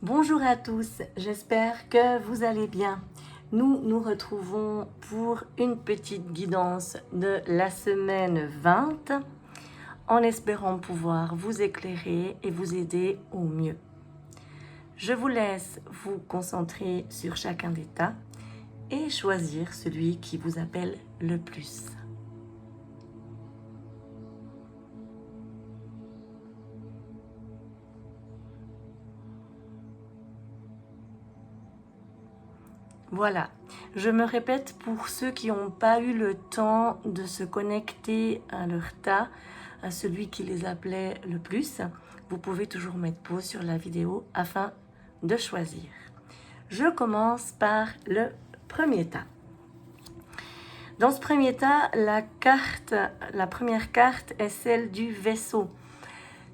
Bonjour à tous, j'espère que vous allez bien. Nous nous retrouvons pour une petite guidance de la semaine 20 en espérant pouvoir vous éclairer et vous aider au mieux. Je vous laisse vous concentrer sur chacun des tas et choisir celui qui vous appelle le plus. Voilà, je me répète pour ceux qui n'ont pas eu le temps de se connecter à leur tas, à celui qui les appelait le plus, vous pouvez toujours mettre pause sur la vidéo afin de choisir. Je commence par le premier tas. Dans ce premier tas, la première carte est celle du vaisseau.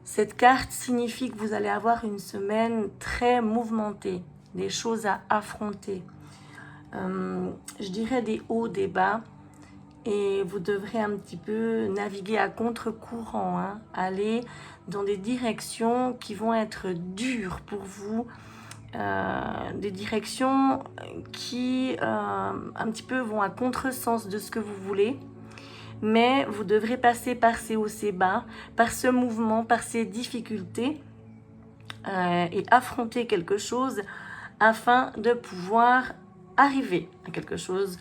Cette carte signifie que vous allez avoir une semaine très mouvementée, des choses à affronter. Je dirais des hauts, des bas, et vous devrez un petit peu naviguer à contre-courant, aller dans des directions qui vont être dures pour vous, des directions qui un petit peu vont à contresens de ce que vous voulez, mais vous devrez passer par ces hauts, ces bas, par ce mouvement, par ces difficultés et affronter quelque chose afin de pouvoir arriver à quelque chose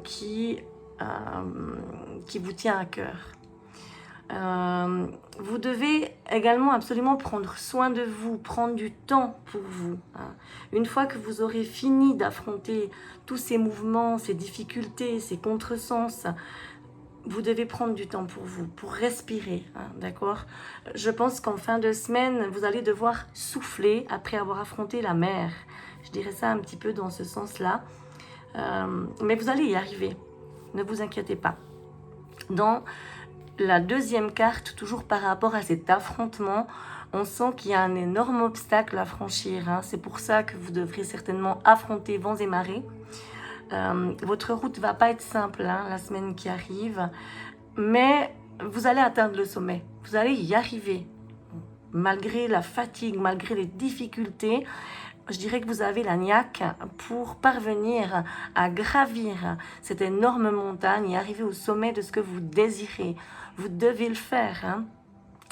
qui vous tient à cœur. Vous devez également absolument prendre soin de vous, prendre du temps pour vous. Une fois que vous aurez fini d'affronter tous ces mouvements, ces difficultés, ces contresens, vous devez prendre du temps pour vous, pour respirer, d'accord? Je pense qu'en fin de semaine, vous allez devoir souffler après avoir affronté la mer. Je dirais ça un petit peu dans ce sens-là. Mais vous allez y arriver. Ne vous inquiétez pas. Dans la deuxième carte, toujours par rapport à cet affrontement, on sent qu'il y a un énorme obstacle à franchir. C'est pour ça que vous devrez certainement affronter vents et marées. Votre route ne va pas être simple la semaine qui arrive, mais vous allez atteindre le sommet. Vous allez y arriver. Malgré la fatigue, malgré les difficultés, je dirais que vous avez la niaque pour parvenir à gravir cette énorme montagne et arriver au sommet de ce que vous désirez. Vous devez le faire.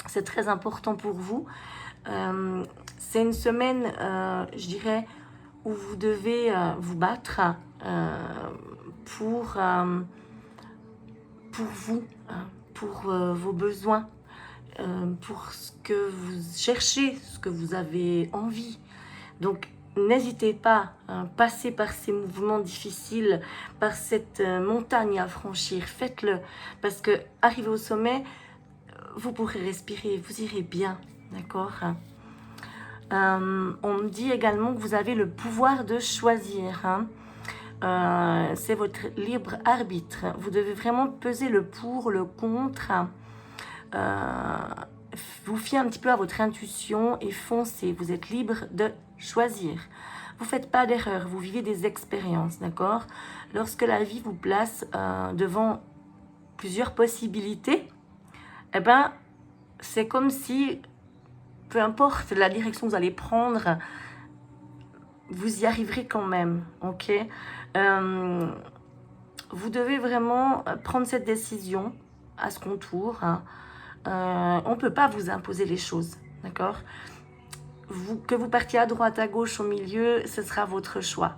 C'est très important pour vous. C'est une semaine, je dirais, où vous devez vous battre pour vous, pour vos besoins, pour ce que vous cherchez, ce que vous avez envie. Donc, n'hésitez pas à passer par ces mouvements difficiles, par cette montagne à franchir. Faites-le, parce que arrivé au sommet, vous pourrez respirer, vous irez bien, d'accord? On me dit également que vous avez le pouvoir de choisir. C'est votre libre arbitre. Vous devez vraiment peser le pour, le contre. Vous fiez un petit peu à votre intuition et foncez. Vous êtes libre de choisir. Vous ne faites pas d'erreur, vous vivez des expériences, d'accord? Lorsque la vie vous place devant plusieurs possibilités, eh ben, c'est comme si, peu importe la direction que vous allez prendre, vous y arriverez quand même, ok? Vous devez vraiment prendre cette décision à ce contour. On ne peut pas vous imposer les choses, d'accord? Que vous partiez à droite, à gauche, au milieu, ce sera votre choix,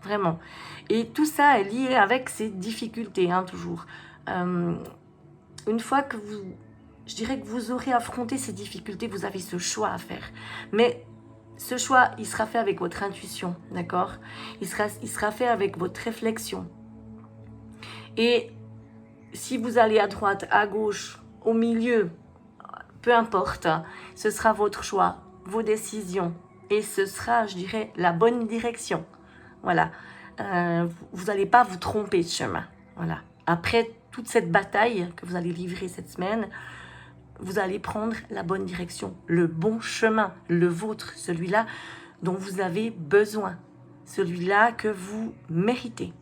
vraiment. Et tout ça est lié avec ces difficultés, toujours. Une fois que je dirais que vous aurez affronté ces difficultés, vous avez ce choix à faire. Mais ce choix, il sera fait avec votre intuition, d'accord? Il sera fait avec votre réflexion. Et si vous allez à droite, à gauche, au milieu, peu importe, ce sera votre choix, vos décisions. Et ce sera, je dirais, la bonne direction. Voilà. Vous n'allez pas vous tromper de chemin. Voilà. Après toute cette bataille que vous allez livrer cette semaine, vous allez prendre la bonne direction, le bon chemin, le vôtre, celui-là dont vous avez besoin, celui-là que vous méritez,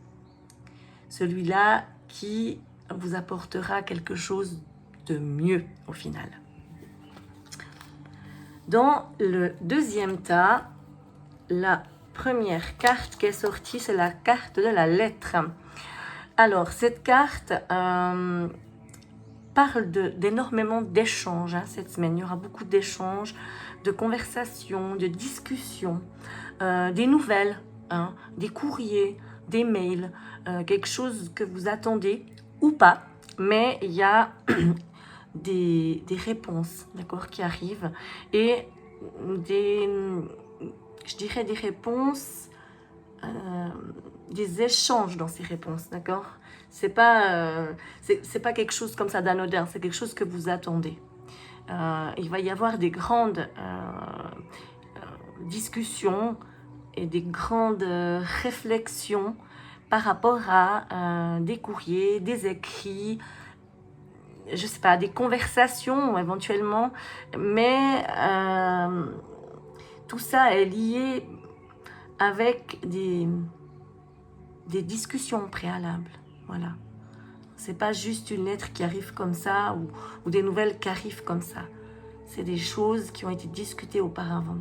celui-là qui vous apportera quelque chose de mieux au final. Dans le deuxième tas, la première carte qui est sortie, c'est la carte de la lettre. Alors, cette carte parle d'énormément d'échanges cette semaine. Il y aura beaucoup d'échanges, de conversations, de discussions, des nouvelles, des courriers, des mails, quelque chose que vous attendez ou pas, mais il y a des réponses, d'accord, qui arrivent et je dirais des réponses, des échanges dans ces réponses, d'accord. C'est pas quelque chose comme ça d'anodin, c'est quelque chose que vous attendez. Il va y avoir des grandes discussions et des grandes réflexions par rapport à des courriers, des écrits, je sais pas, des conversations éventuellement, mais tout ça est lié avec des discussions préalables, voilà. C'est pas juste une lettre qui arrive comme ça ou des nouvelles qui arrivent comme ça. C'est des choses qui ont été discutées auparavant.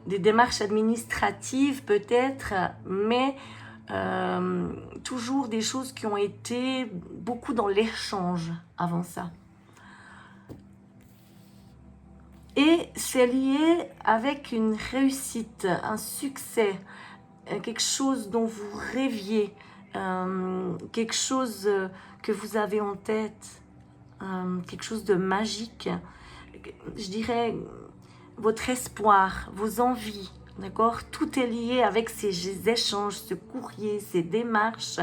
Des démarches administratives peut-être, mais toujours des choses qui ont été beaucoup dans l'échange avant ça. Et c'est lié avec une réussite, un succès, quelque chose dont vous rêviez, quelque chose que vous avez en tête, quelque chose de magique. Je dirais votre espoir, vos envies, d'accord? Tout est lié avec ces échanges, ce courrier, ces démarches.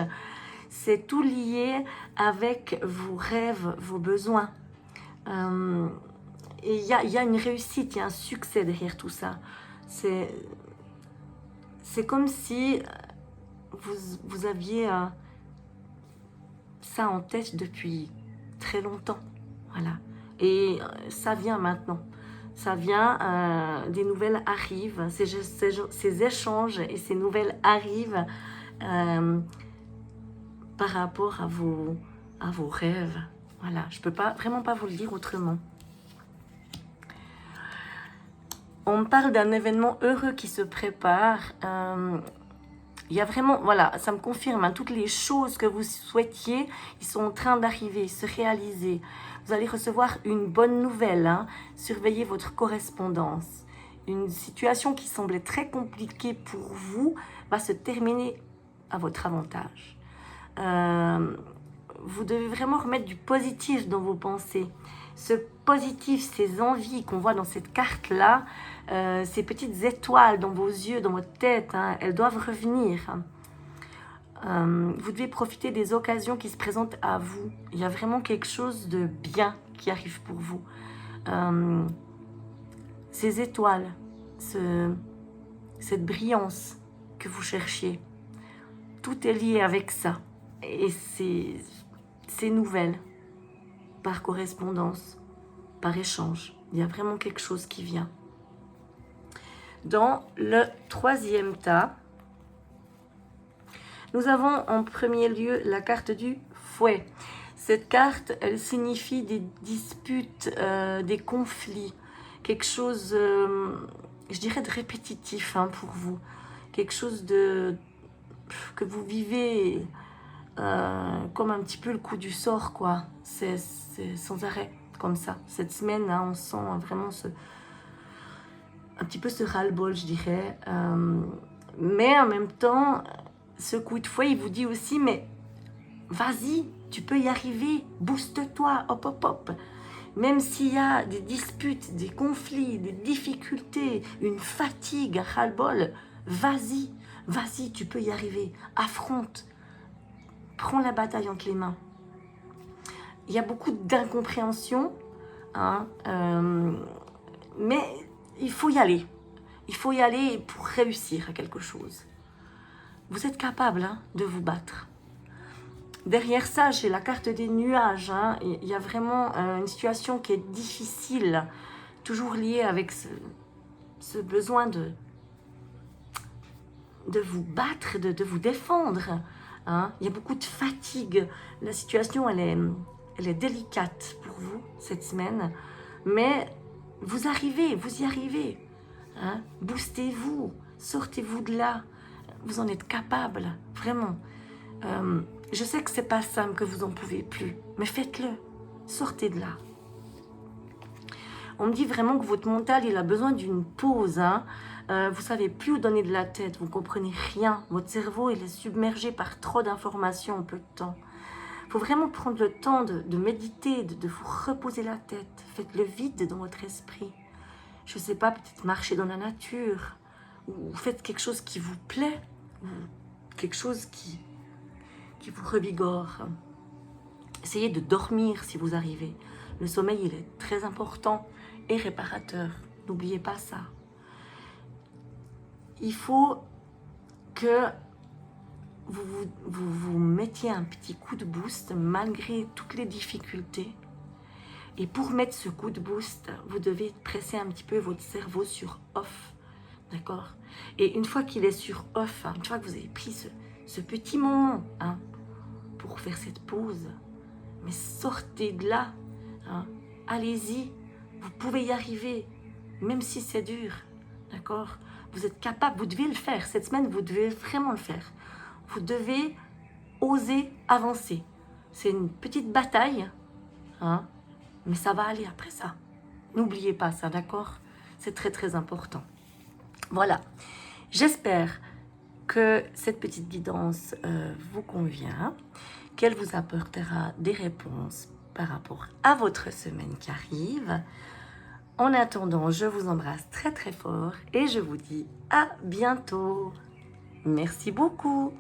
C'est tout lié avec vos rêves, vos besoins. Et il y a une réussite, il y a un succès derrière tout ça. C'est comme si vous aviez ça en tête depuis très longtemps. Voilà. Et ça vient maintenant. Ça vient, des nouvelles arrivent, ces échanges et ces nouvelles arrivent par rapport à vos rêves. Voilà, je ne peux vraiment pas vous le dire autrement. On me parle d'un événement heureux qui se prépare. Il y a vraiment, voilà, ça me confirme, toutes les choses que vous souhaitiez, ils sont en train d'arriver, se réaliser. Vous allez recevoir une bonne nouvelle, surveillez votre correspondance. Une situation qui semblait très compliquée pour vous va se terminer à votre avantage. Vous devez vraiment remettre du positif dans vos pensées. Ce positif, ces envies qu'on voit dans cette carte-là, ces petites étoiles dans vos yeux, dans votre tête, elles doivent revenir. Vous devez profiter des occasions qui se présentent à vous. Il y a vraiment quelque chose de bien qui arrive pour vous. Ces étoiles, cette brillance que vous cherchiez, tout est lié avec ça. Et ces nouvelles, par correspondance, par échange, il y a vraiment quelque chose qui vient. Dans le troisième tas, nous avons en premier lieu la carte du fouet. Cette carte, elle signifie des disputes, des conflits, quelque chose, je dirais, de répétitif pour vous. Quelque chose que vous vivez comme un petit peu le coup du sort, quoi. C'est sans arrêt, comme ça. Cette semaine, on sent vraiment un petit peu ce ras-le-bol, je dirais. Mais en même temps, ce coup de fouet, il vous dit aussi, mais vas-y, tu peux y arriver, booste-toi, hop, hop, hop. Même s'il y a des disputes, des conflits, des difficultés, une fatigue, un ras-le-bol, vas-y, tu peux y arriver, affronte, prends la bataille entre les mains. Il y a beaucoup d'incompréhension, mais il faut y aller. Il faut y aller pour réussir à quelque chose. Vous êtes capable de vous battre. Derrière ça, j'ai la carte des nuages. Il y a vraiment une situation qui est difficile, toujours liée avec ce besoin de vous battre, de vous défendre. Il y a beaucoup de fatigue. La situation, elle est délicate pour vous cette semaine. Mais vous y arrivez. Hein? Boostez-vous, sortez-vous de là. Vous en êtes capable, vraiment. Je sais que c'est pas simple, que vous en pouvez plus, mais faites-le. Sortez de là. On me dit vraiment que votre mental, il a besoin d'une pause. Hein. Vous savez plus où donner de la tête, vous comprenez rien. Votre cerveau, il est submergé par trop d'informations en peu de temps. Il faut vraiment prendre le temps de méditer, de vous reposer la tête. Faites le vide dans votre esprit. Je ne sais pas, peut-être marcher dans la nature, ou faites quelque chose qui vous plaît, ou quelque chose qui vous revigore. Essayez de dormir si vous arrivez. Le sommeil, il est très important et réparateur. N'oubliez pas ça. Il faut que vous mettiez un petit coup de boost malgré toutes les difficultés. Et pour mettre ce coup de boost, vous devez presser un petit peu votre cerveau sur off. D'accord? Et une fois qu'il est sur off, une fois que vous avez pris ce petit moment pour faire cette pause, mais sortez de là. Allez-y, vous pouvez y arriver, même si c'est dur. D'accord? Vous êtes capable, vous devez le faire. Cette semaine, vous devez vraiment le faire. Vous devez oser avancer. C'est une petite bataille, mais ça va aller après ça. N'oubliez pas ça, d'accord? C'est très très important. Voilà, j'espère que cette petite guidance vous convient, qu'elle vous apportera des réponses par rapport à votre semaine qui arrive. En attendant, je vous embrasse très très fort et je vous dis à bientôt. Merci beaucoup.